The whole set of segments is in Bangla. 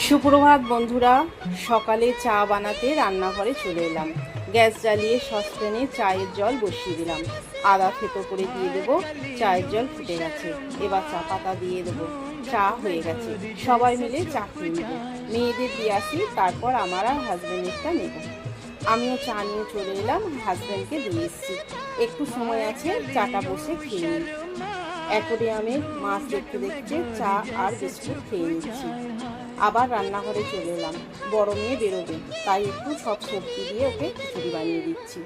সুপ্রভাত বন্ধুরা, সকালে চা বানাতে রান্নাঘরে চলে এলাম। গ্যাস জ্বালিয়ে সসপ্যানে চায়ের জল বসিয়ে দিলাম। আদা থেতো করে দিয়ে দেবো। চায়ের জল ফুটে গেছে, এবার চা পাতা দিয়ে দেবো। চা হয়ে গেছে, সবাই মিলে চা খেয়ে নেবো। মেয়েদের দিয়ে আসি, তারপর আমার আর হাজব্যান্ডেরটা নেব। আমিও চা নিয়ে চলে এলাম, হাজব্যান্ডকে দিয়ে এসেছি। একটু সময় আছে, চাটা বসে খেয়ে নিই। অ্যাকোরিয়ামে মাছ দেখতে দেখতে চা আর বিস্কুট খেয়ে নিচ্ছি। আবার রান্নাঘরে চলে এলাম। বড় মেয়ে বেরোবে, তাই একটু সব সবজি দিয়ে ওকে খিচুড়ি বানিয়ে দিচ্ছি।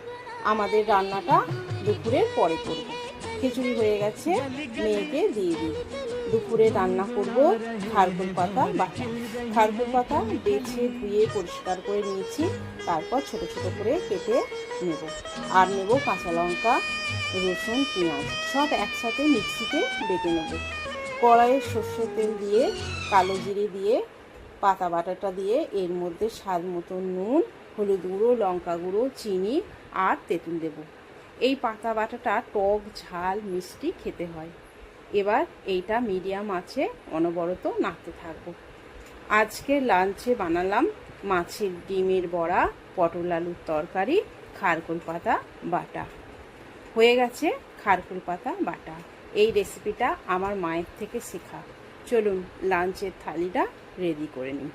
আমাদের রান্নাটা দুপুরের পরে করব। খিচুড়ি হয়ে গেছে, মেয়েকে দিয়ে দিই। দুপুরে রান্না করব খারকুল পাতা বাটা। খারকুল পাতা বেছে ধুয়ে পরিষ্কার করে নিয়েছি, তারপর ছোট ছোট করে কেটে নেব। আর নেব কাঁচা লঙ্কা, রসুন, পেঁয়াজ সব একসাথে মিক্সিতে বেটে নেব। কড়াইয়ে সর্ষের তেল দিয়ে কালো জিরে দিয়ে পাতা বাটাটা দিয়ে এর মধ্যে স্বাদ মতো নুন, হলুদ গুঁড়ো, লঙ্কা গুঁড়ো, চিনি আর তেঁতুল দেব। এই পাতা বাটাটা টক ঝাল মিষ্টি খেতে হয়। এবার এইটা মিডিয়াম আঁচে অনবরত নাড়তে থাকবো। আজকে লাঞ্চে বানালাম মাছের ডিমের বড়া, পটল আলুর তরকারি, খারকুল পাতা বাটা। হয়ে গেছে খারকুল পাতা বাটা। এই রেসিপিটা আমার মায়ের থেকে শেখা। চলুন লাঞ্চের থালিটা রেডি করে নিই।